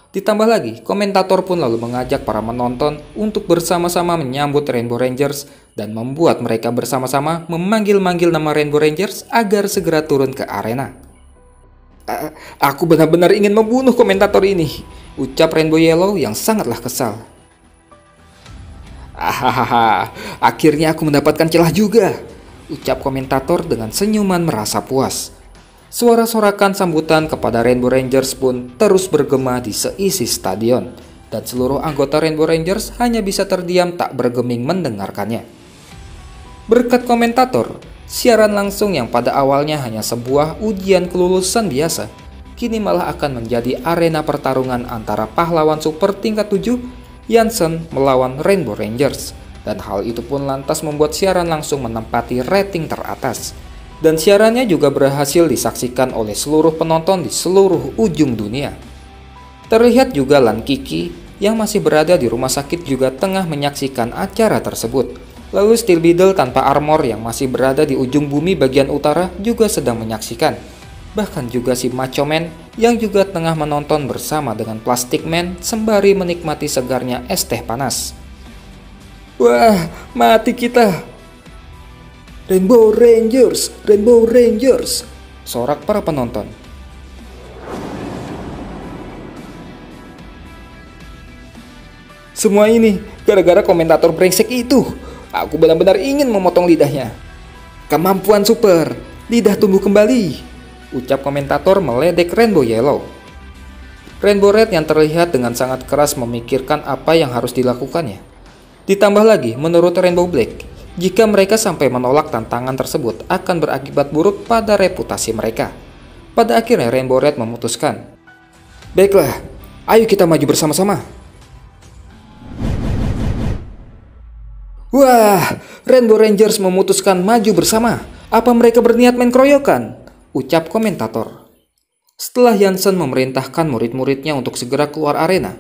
Ditambah lagi, komentator pun lalu mengajak para penonton untuk bersama-sama menyambut Rainbow Rangers dan membuat mereka bersama-sama memanggil-manggil nama Rainbow Rangers agar segera turun ke arena. Aku benar-benar ingin membunuh komentator ini, ucap Rainbow Yellow yang sangatlah kesal. Hahaha, akhirnya aku mendapatkan celah juga, ucap komentator dengan senyuman merasa puas. Suara sorakan sambutan kepada Rainbow Rangers pun terus bergema di seisi stadion, dan seluruh anggota Rainbow Rangers hanya bisa terdiam tak bergeming mendengarkannya. Berkat komentator, siaran langsung yang pada awalnya hanya sebuah ujian kelulusan biasa, kini malah akan menjadi arena pertarungan antara pahlawan super tingkat 7, Jansen melawan Rainbow Rangers, dan hal itu pun lantas membuat siaran langsung menempati rating teratas. Dan siarannya juga berhasil disaksikan oleh seluruh penonton di seluruh ujung dunia. Terlihat juga Lan Kiki yang masih berada di rumah sakit juga tengah menyaksikan acara tersebut. Lalu Steel Beetle tanpa armor yang masih berada di ujung bumi bagian utara juga sedang menyaksikan. Bahkan juga si Macho Man yang juga tengah menonton bersama dengan Plastic Man sembari menikmati segarnya es teh panas. Wah, mati kita! Rainbow Rangers, Rainbow Rangers, sorak para penonton. Semua ini gara-gara komentator brengsek itu. Aku benar-benar ingin memotong lidahnya. Kemampuan super, lidah tumbuh kembali, ucap komentator meledek Rainbow Yellow. Rainbow Red yang terlihat dengan sangat keras memikirkan apa yang harus dilakukannya. Ditambah lagi, menurut Rainbow Black, jika mereka sampai menolak tantangan tersebut akan berakibat buruk pada reputasi mereka. Pada akhirnya Rainbow Red memutuskan, baiklah, ayo kita maju bersama-sama. Wah, Rainbow Rangers memutuskan maju bersama. Apa mereka berniat main keroyokan? Ucap komentator. Setelah Jansen memerintahkan murid-muridnya untuk segera keluar arena,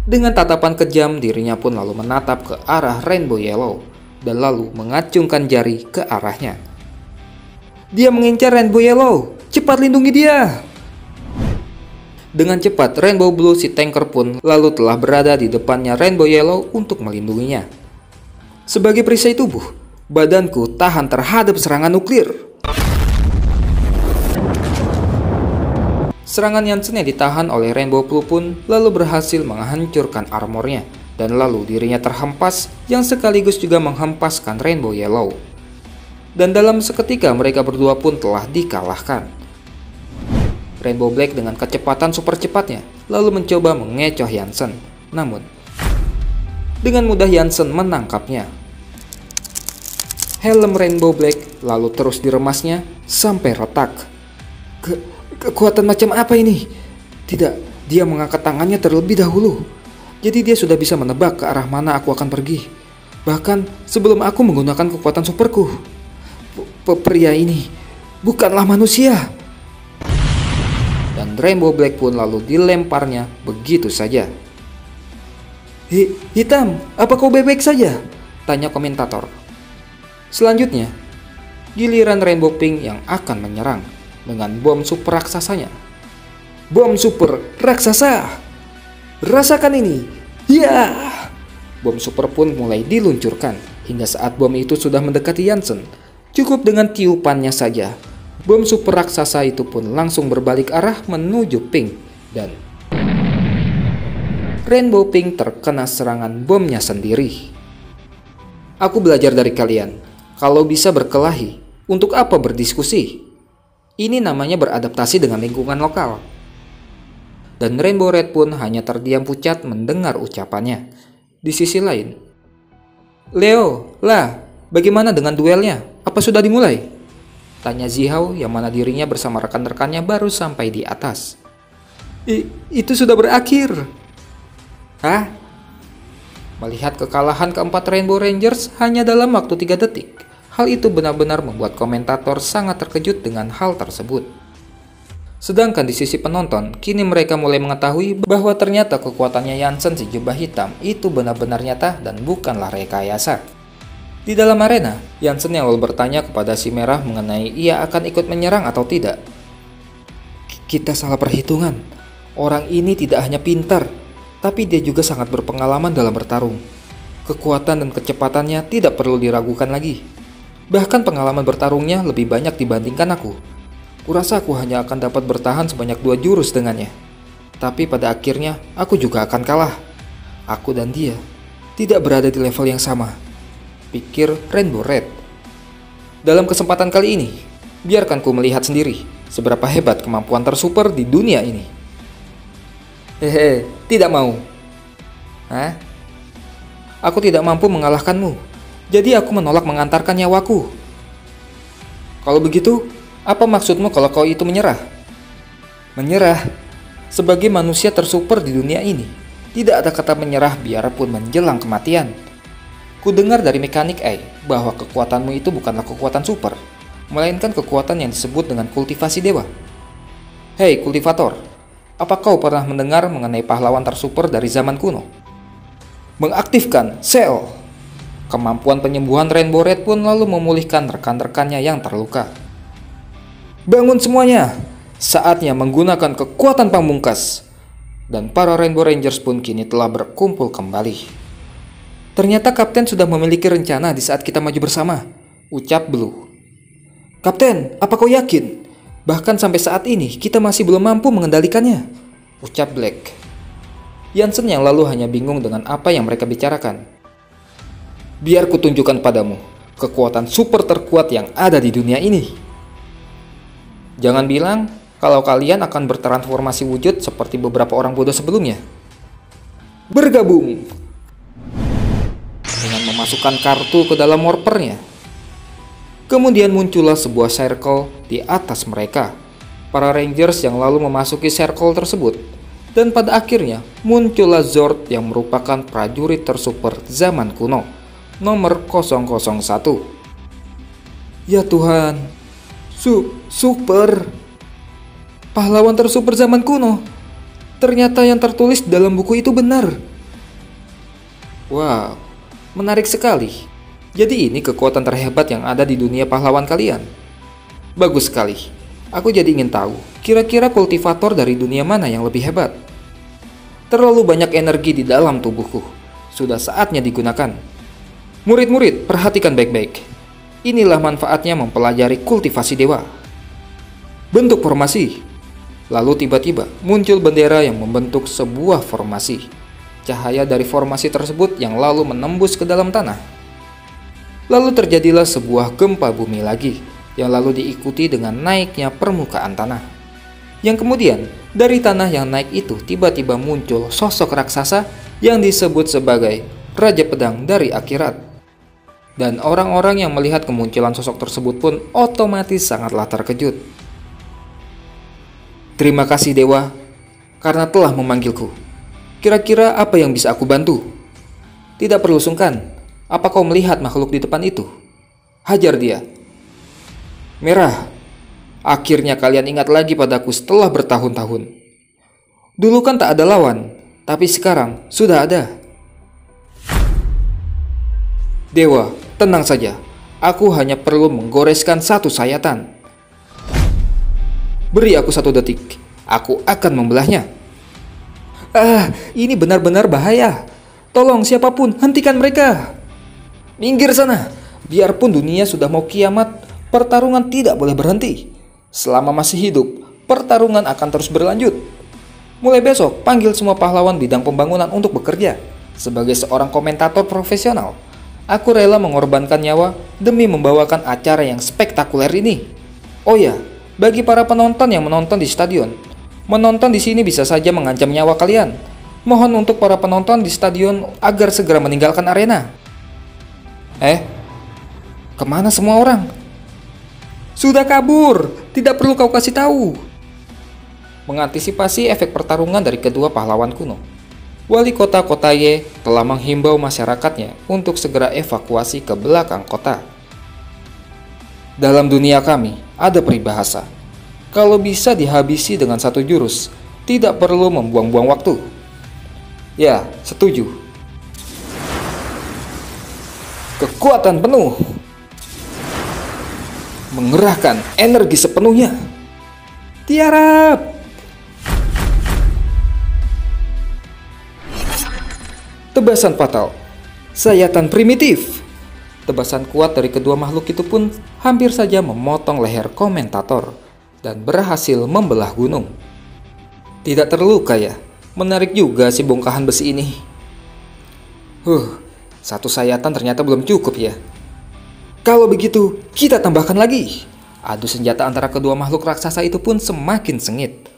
dengan tatapan kejam, dirinya pun lalu menatap ke arah Rainbow Yellow dan lalu mengacungkan jari ke arahnya. Dia mengincar Rainbow Yellow, cepat lindungi dia! Dengan cepat, Rainbow Blue si tanker pun lalu telah berada di depannya Rainbow Yellow untuk melindunginya. Sebagai perisai tubuh, badanku tahan terhadap serangan nuklir. Serangan Jansen yang ditahan oleh Rainbow Blue pun lalu berhasil menghancurkan armornya dan lalu dirinya terhempas yang sekaligus juga menghempaskan Rainbow Yellow. Dan dalam seketika mereka berdua pun telah dikalahkan. Rainbow Black dengan kecepatan super cepatnya lalu mencoba mengecoh Jansen. Namun, dengan mudah Jansen menangkapnya. Helm Rainbow Black lalu terus diremasnya sampai retak. Kekuatan macam apa ini? Tidak, dia mengangkat tangannya terlebih dahulu. Jadi dia sudah bisa menebak ke arah mana aku akan pergi. Bahkan sebelum aku menggunakan kekuatan superku. Pria ini bukanlah manusia. Dan Rainbow Black pun lalu dilemparnya begitu saja. Hitam, apa kau baik-baik saja? Tanya komentator. Selanjutnya, giliran Rainbow Pink yang akan menyerang dengan bom super raksasanya. Bom super raksasa! Rasakan ini! Ya! Bom super pun mulai diluncurkan hingga saat bom itu sudah mendekati Jansen. Cukup dengan tiupannya saja, bom super raksasa itu pun langsung berbalik arah menuju Pink dan Rainbow Pink terkena serangan bomnya sendiri. Aku belajar dari kalian, kalau bisa berkelahi, untuk apa berdiskusi? Ini namanya beradaptasi dengan lingkungan lokal. Dan Rainbow Red pun hanya terdiam pucat mendengar ucapannya. Di sisi lain, Leo, lah, bagaimana dengan duelnya? Apa sudah dimulai? Tanya Zihao yang mana dirinya bersama rekan-rekannya baru sampai di atas. Itu sudah berakhir. Hah? Melihat kekalahan keempat Rainbow Rangers hanya dalam waktu 3 detik, hal itu benar-benar membuat komentator sangat terkejut dengan hal tersebut. Sedangkan di sisi penonton, kini mereka mulai mengetahui bahwa ternyata kekuatannya Jansen si jubah hitam itu benar-benar nyata dan bukanlah rekayasa. Di dalam arena, Jansen yang lalu bertanya kepada si merah mengenai ia akan ikut menyerang atau tidak. Kita salah perhitungan. Orang ini tidak hanya pintar, tapi dia juga sangat berpengalaman dalam bertarung. Kekuatan dan kecepatannya tidak perlu diragukan lagi. Bahkan pengalaman bertarungnya lebih banyak dibandingkan aku. Kurasa aku hanya akan dapat bertahan sebanyak 2 jurus dengannya. Tapi pada akhirnya, aku juga akan kalah. Aku dan dia tidak berada di level yang sama, pikir Rainbow Red. Dalam kesempatan kali ini, biarkan ku melihat sendiri seberapa hebat kemampuan tersuper di dunia ini. Hehe, tidak mau. Hah? Aku tidak mampu mengalahkanmu, jadi aku menolak mengantarkan nyawaku. Kalau begitu, apa maksudmu kalau kau itu menyerah? Menyerah? Sebagai manusia tersuper di dunia ini, tidak ada kata menyerah biarpun menjelang kematian. Ku dengar dari mekanik A bahwa kekuatanmu itu bukanlah kekuatan super, melainkan kekuatan yang disebut dengan kultivasi dewa. Hei kultivator, apa kau pernah mendengar mengenai pahlawan tersuper dari zaman kuno? Mengaktifkan Sel. Kemampuan penyembuhan Rainbow Red pun lalu memulihkan rekan-rekannya yang terluka. Bangun semuanya, saatnya menggunakan kekuatan pamungkas. Dan para Rainbow Rangers pun kini telah berkumpul kembali. Ternyata Kapten sudah memiliki rencana di saat kita maju bersama, ucap Blue. Kapten, apa kau yakin? Bahkan sampai saat ini kita masih belum mampu mengendalikannya, ucap Black. Jansen yang lalu hanya bingung dengan apa yang mereka bicarakan. Biar ku tunjukkan padamu kekuatan super terkuat yang ada di dunia ini. Jangan bilang kalau kalian akan bertransformasi wujud seperti beberapa orang bodoh sebelumnya. Bergabung! Dengan memasukkan kartu ke dalam warpernya. Kemudian muncullah sebuah circle di atas mereka. Para Rangers yang lalu memasuki circle tersebut. Dan pada akhirnya muncullah Zord yang merupakan prajurit tersuper zaman kuno, nomor 001. Ya Tuhan, super pahlawan tersuper zaman kuno. Ternyata yang tertulis dalam buku itu benar. Wow, menarik sekali. Jadi ini kekuatan terhebat yang ada di dunia pahlawan kalian. Bagus sekali. Aku jadi ingin tahu, kira-kira kultivator dari dunia mana yang lebih hebat? Terlalu banyak energi di dalam tubuhku. Sudah saatnya digunakan. Murid-murid, perhatikan baik-baik. Inilah manfaatnya mempelajari kultivasi dewa. Bentuk formasi. Lalu tiba-tiba muncul bendera yang membentuk sebuah formasi. Cahaya dari formasi tersebut yang lalu menembus ke dalam tanah. Lalu terjadilah sebuah gempa bumi lagi, yang lalu diikuti dengan naiknya permukaan tanah. Yang kemudian, dari tanah yang naik itu tiba-tiba muncul sosok raksasa yang disebut sebagai Raja Pedang dari Akhirat. Dan orang-orang yang melihat kemunculan sosok tersebut pun otomatis sangatlah terkejut. Terima kasih Dewa, karena telah memanggilku. Kira-kira apa yang bisa aku bantu? Tidak perlu sungkan. Apa kau melihat makhluk di depan itu? Hajar dia. Merah. Akhirnya kalian ingat lagi padaku setelah bertahun-tahun. Dulu kan tak ada lawan, tapi sekarang sudah ada. Dewa, tenang saja. Aku hanya perlu menggoreskan satu sayatan. Beri aku 1 detik. Aku akan membelahnya. Ini benar-benar bahaya. Tolong siapapun, hentikan mereka. Minggir sana. Biarpun dunia sudah mau kiamat, pertarungan tidak boleh berhenti. Selama masih hidup, pertarungan akan terus berlanjut. Mulai besok, panggil semua pahlawan bidang pembangunan untuk bekerja. Sebagai seorang komentator profesional, aku rela mengorbankan nyawa demi membawakan acara yang spektakuler ini. Oh ya, bagi para penonton yang menonton di stadion, menonton di sini bisa saja mengancam nyawa kalian. Mohon untuk para penonton di stadion agar segera meninggalkan arena. Kemana semua orang? Sudah kabur, tidak perlu kau kasih tahu. Mengantisipasi efek pertarungan dari kedua pahlawan kuno, Wali Kota Kotaye telah menghimbau masyarakatnya untuk segera evakuasi ke belakang kota. Dalam dunia kami ada peribahasa, kalau bisa dihabisi dengan 1 jurus, tidak perlu membuang-buang waktu. Ya, setuju. Kekuatan penuh. Mengerahkan energi sepenuhnya. Tiarap. Tebasan fatal. Sayatan primitif. Tebasan kuat dari kedua makhluk itu pun hampir saja memotong leher komentator dan berhasil membelah gunung. Tidak terluka ya? Menarik juga si bongkahan besi ini. 1 sayatan ternyata belum cukup ya. Kalau begitu, kita tambahkan lagi. Adu senjata antara kedua makhluk raksasa itu pun semakin sengit.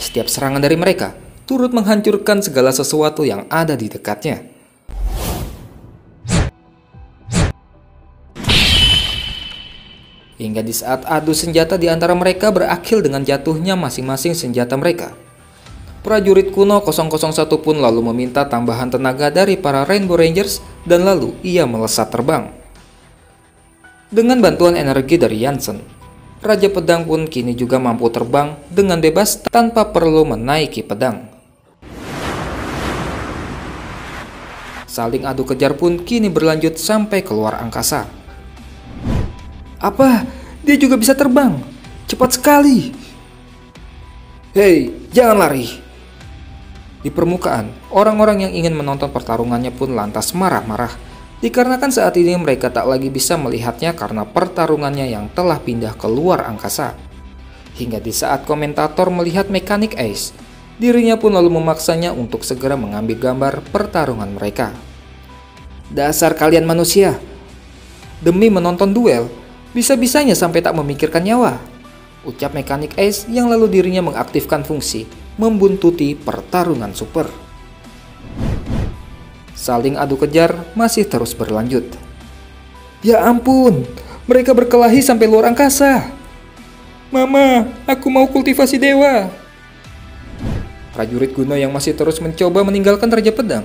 Setiap serangan dari mereka turut menghancurkan segala sesuatu yang ada di dekatnya. Hingga di saat adu senjata di antara mereka berakhir dengan jatuhnya masing-masing senjata mereka, prajurit kuno 001 pun lalu meminta tambahan tenaga dari para Rainbow Rangers dan lalu ia melesat terbang. Dengan bantuan energi dari Jansen, Raja Pedang pun kini juga mampu terbang dengan bebas tanpa perlu menaiki pedang. Saling adu kejar pun kini berlanjut sampai keluar angkasa. Apa? Dia juga bisa terbang? Cepat sekali. Hei, jangan lari. Di permukaan, orang-orang yang ingin menonton pertarungannya pun lantas marah-marah, dikarenakan saat ini mereka tak lagi bisa melihatnya karena pertarungannya yang telah pindah ke luar angkasa. Hingga di saat komentator melihat Mechanic Ace, dirinya pun lalu memaksanya untuk segera mengambil gambar pertarungan mereka. Dasar kalian manusia, demi menonton duel, bisa-bisanya sampai tak memikirkan nyawa, ucap Mechanic Ace yang lalu dirinya mengaktifkan fungsi membuntuti pertarungan super. Saling adu kejar masih terus berlanjut. Ya ampun, mereka berkelahi sampai luar angkasa. Mama, aku mau kultivasi dewa. Prajurit kuno yang masih terus mencoba meninggalkan Raja Pedang.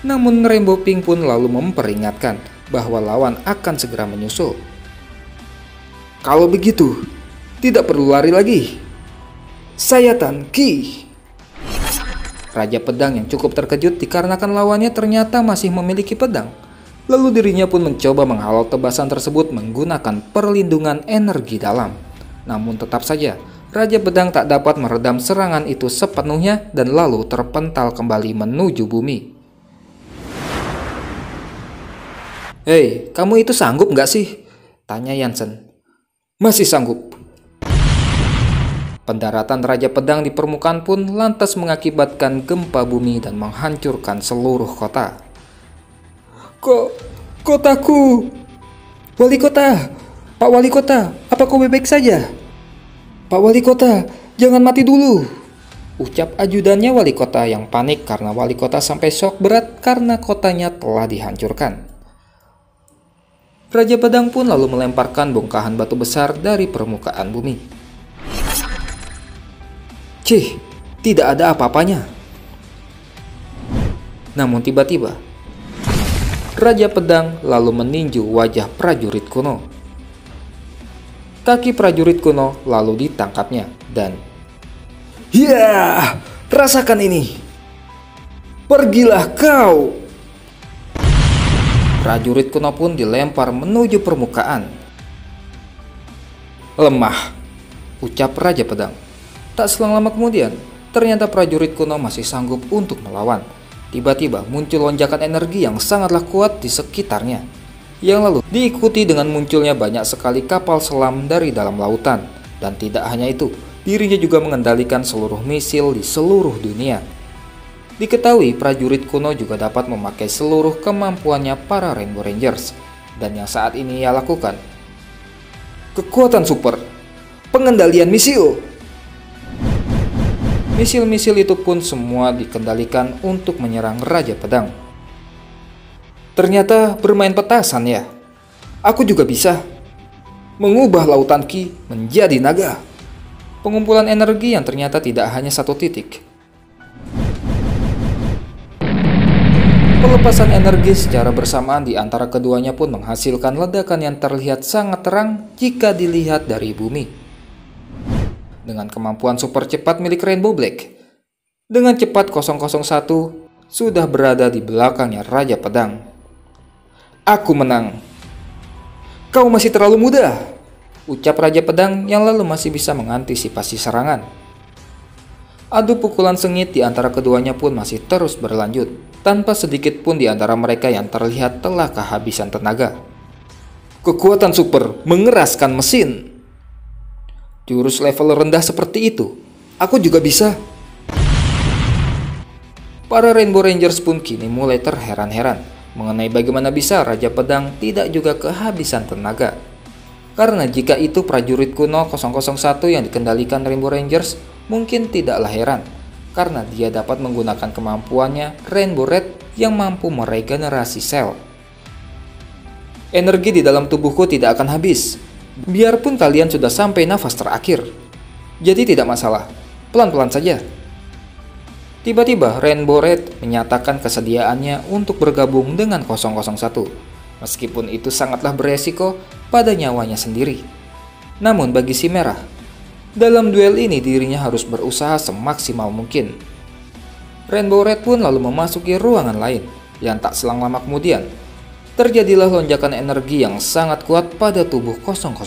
Namun Rainbow Pink pun lalu memperingatkan bahwa lawan akan segera menyusul. Kalau begitu, tidak perlu lari lagi. Sayatan Ki. Raja Pedang yang cukup terkejut dikarenakan lawannya ternyata masih memiliki pedang. Lalu dirinya pun mencoba menghalau tebasan tersebut menggunakan perlindungan energi dalam. Namun tetap saja, Raja Pedang tak dapat meredam serangan itu sepenuhnya dan lalu terpental kembali menuju bumi. Hei, kamu itu sanggup nggak sih? Tanya Jansen. Masih sanggup. Pendaratan Raja Pedang di permukaan pun lantas mengakibatkan gempa bumi dan menghancurkan seluruh kota. Kotaku! Wali kota! Pak Wali kota, apa kau baik saja? Pak Wali kota, jangan mati dulu! Ucap ajudannya wali kota yang panik karena wali kota sampai shock berat karena kotanya telah dihancurkan. Raja Pedang pun lalu melemparkan bongkahan batu besar dari permukaan bumi. Cih, tidak ada apa-apanya. Namun tiba-tiba, Raja Pedang lalu meninju wajah prajurit kuno. Kaki prajurit kuno lalu ditangkapnya dan ya, rasakan ini. Pergilah kau. Prajurit kuno pun dilempar menuju permukaan. Lemah, ucap Raja Pedang. Tak selang lama kemudian, ternyata prajurit kuno masih sanggup untuk melawan. Tiba-tiba muncul lonjakan energi yang sangatlah kuat di sekitarnya, yang lalu diikuti dengan munculnya banyak sekali kapal selam dari dalam lautan. Dan tidak hanya itu, dirinya juga mengendalikan seluruh misil di seluruh dunia. Diketahui prajurit kuno juga dapat memakai seluruh kemampuannya para Rainbow Rangers. Dan yang saat ini ia lakukan, kekuatan super, pengendalian misil. Misil-misil itu pun semua dikendalikan untuk menyerang Raja Pedang. Ternyata bermain petasan ya. Aku juga bisa mengubah lautan Ki menjadi naga. Pengumpulan energi yang ternyata tidak hanya satu titik. Pelepasan energi secara bersamaan di antara keduanya pun menghasilkan ledakan yang terlihat sangat terang jika dilihat dari bumi. Dengan kemampuan super cepat milik Rainbow Black, dengan cepat 001 sudah berada di belakangnya Raja Pedang. Aku menang. Kau masih terlalu muda, ucap Raja Pedang yang lalu masih bisa mengantisipasi serangan. Adu pukulan sengit di antara keduanya pun masih terus berlanjut, tanpa sedikit pun di antara mereka yang terlihat telah kehabisan tenaga. Kekuatan super mengeraskan mesin. Jurus level rendah seperti itu, aku juga bisa. Para Rainbow Rangers pun kini mulai terheran-heran mengenai bagaimana bisa Raja Pedang tidak juga kehabisan tenaga. Karena jika itu prajurit kuno 001 yang dikendalikan Rainbow Rangers, mungkin tidaklah heran, karena dia dapat menggunakan kemampuannya Rainbow Red yang mampu meregenerasi sel. Energi di dalam tubuhku tidak akan habis, biarpun kalian sudah sampai nafas terakhir. Jadi tidak masalah, pelan-pelan saja. Tiba-tiba Rainbow Red menyatakan kesediaannya untuk bergabung dengan 001. Meskipun itu sangatlah beresiko pada nyawanya sendiri. Namun bagi si merah, dalam duel ini dirinya harus berusaha semaksimal mungkin. Rainbow Red pun lalu memasuki ruangan lain, yang tak selang lama kemudian terjadilah lonjakan energi yang sangat kuat pada tubuh 001.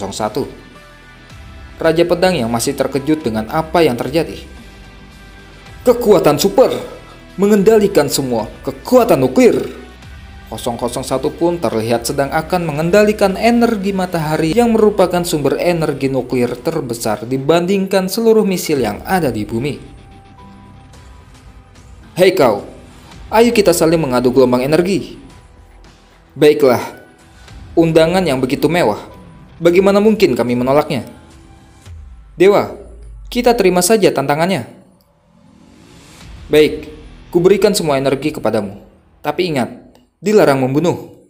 Raja Pedang yang masih terkejut dengan apa yang terjadi. Kekuatan super, mengendalikan semua kekuatan nuklir. 001 pun terlihat sedang akan mengendalikan energi matahari yang merupakan sumber energi nuklir terbesar dibandingkan seluruh misil yang ada di bumi. Hei kau, ayo kita saling mengadu gelombang energi. Baiklah, undangan yang begitu mewah, bagaimana mungkin kami menolaknya? Dewa, kita terima saja tantangannya. Baik, kuberikan semua energi kepadamu, tapi ingat, dilarang membunuh.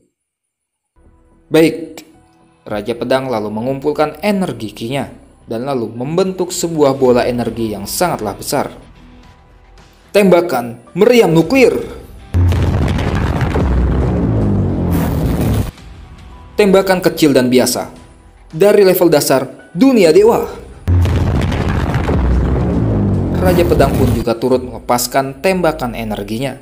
Baik, Raja Pedang lalu mengumpulkan energi Ki-nya dan lalu membentuk sebuah bola energi yang sangatlah besar. Tembakan meriam nuklir. Tembakan kecil dan biasa dari level dasar dunia dewa. Raja Pedang pun juga turut melepaskan tembakan energinya.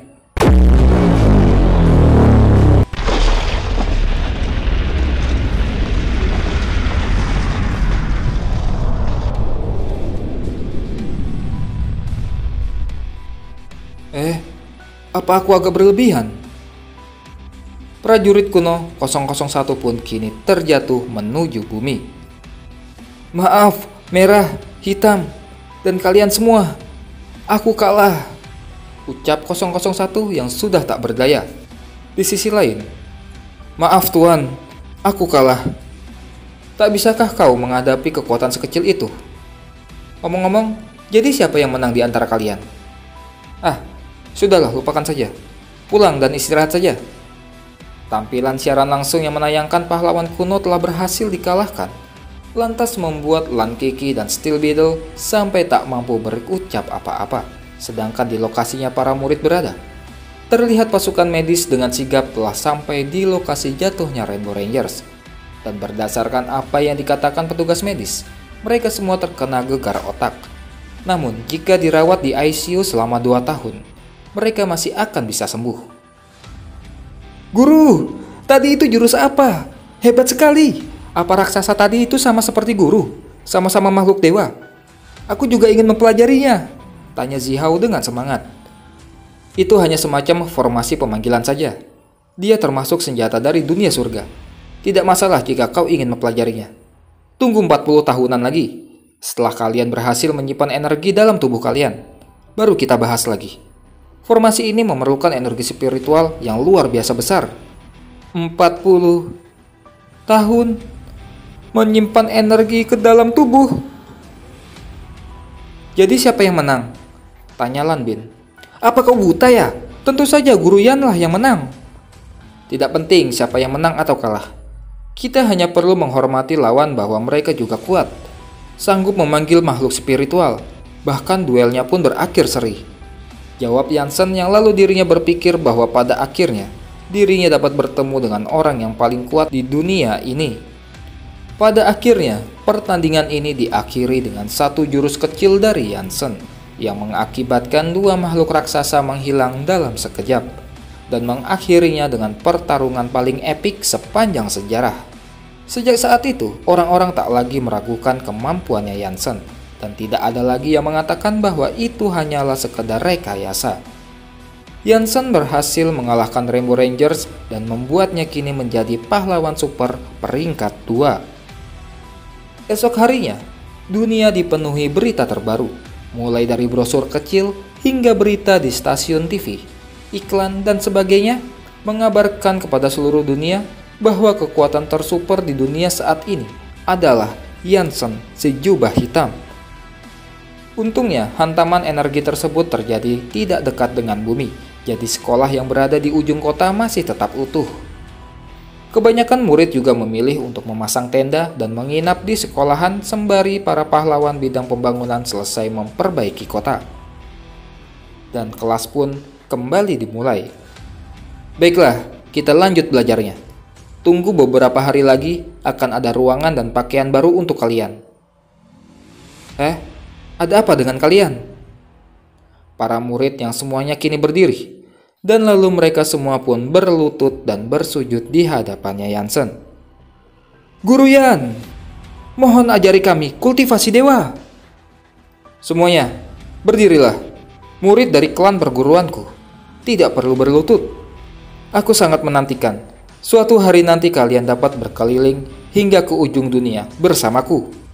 Apa aku agak berlebihan? Prajurit kuno 001 pun kini terjatuh menuju bumi. Maaf, merah, hitam, dan kalian semua. Aku kalah, ucap 001 yang sudah tak berdaya. Di sisi lain, maaf tuan, aku kalah. Tak bisakah kau menghadapi kekuatan sekecil itu? Ngomong-ngomong, jadi siapa yang menang di antara kalian? Sudahlah, lupakan saja. Pulang dan istirahat saja. Tampilan siaran langsung yang menayangkan pahlawan kuno telah berhasil dikalahkan, lantas membuat Lan Kiki dan Steel Beetle sampai tak mampu berucap apa-apa. Sedangkan di lokasinya para murid berada, terlihat pasukan medis dengan sigap telah sampai di lokasi jatuhnya Rainbow Rangers. Dan berdasarkan apa yang dikatakan petugas medis, mereka semua terkena gegar otak. Namun jika dirawat di ICU selama 2 tahun, mereka masih akan bisa sembuh. Guru, Tadi itu jurus apa? Hebat sekali. Apa raksasa tadi itu sama seperti guru? Sama-sama makhluk dewa? Aku juga ingin mempelajarinya, tanya Zihao dengan semangat. Itu hanya semacam formasi pemanggilan saja. Dia termasuk senjata dari dunia surga. Tidak masalah jika kau ingin mempelajarinya. Tunggu 40 tahunan lagi. Setelah kalian berhasil menyimpan energi dalam tubuh kalian, baru kita bahas lagi. Formasi ini memerlukan energi spiritual yang luar biasa besar. 40 tahun menyimpan energi ke dalam tubuh. Jadi siapa yang menang? Tanya Lan Bin. Apa kau buta ya? Tentu saja Guru Yan lah yang menang. Tidak penting siapa yang menang atau kalah. Kita hanya perlu menghormati lawan bahwa mereka juga kuat. Sanggup memanggil makhluk spiritual. Bahkan duelnya pun berakhir seri. Jawab Yansen yang lalu dirinya berpikir bahwa pada akhirnya dirinya dapat bertemu dengan orang yang paling kuat di dunia ini. Pada akhirnya, pertandingan ini diakhiri dengan satu jurus kecil dari Yansen yang mengakibatkan dua makhluk raksasa menghilang dalam sekejap dan mengakhirinya dengan pertarungan paling epik sepanjang sejarah. Sejak saat itu, orang-orang tak lagi meragukan kemampuannya Yansen dan tidak ada lagi yang mengatakan bahwa itu hanyalah sekedar rekayasa. Yansen berhasil mengalahkan Rainbow Rangers dan membuatnya kini menjadi pahlawan super peringkat 2. Esok harinya, dunia dipenuhi berita terbaru, mulai dari brosur kecil hingga berita di stasiun TV, iklan dan sebagainya, mengabarkan kepada seluruh dunia bahwa kekuatan tersuper di dunia saat ini adalah Yansen si jubah hitam. Untungnya, hantaman energi tersebut terjadi tidak dekat dengan bumi, jadi sekolah yang berada di ujung kota masih tetap utuh. Kebanyakan murid juga memilih untuk memasang tenda dan menginap di sekolahan sembari para pahlawan bidang pembangunan selesai memperbaiki kota. Dan kelas pun kembali dimulai. Baiklah, kita lanjut belajarnya. Tunggu beberapa hari lagi akan ada ruangan dan pakaian baru untuk kalian. Ada apa dengan kalian? Para murid yang semuanya kini berdiri, dan lalu mereka semua pun berlutut dan bersujud di hadapannya Yansen. Guru Yan, mohon ajari kami kultivasi dewa. Semuanya, berdirilah. Murid dari klan perguruanku, tidak perlu berlutut. Aku sangat menantikan suatu hari nanti kalian dapat berkeliling hingga ke ujung dunia bersamaku.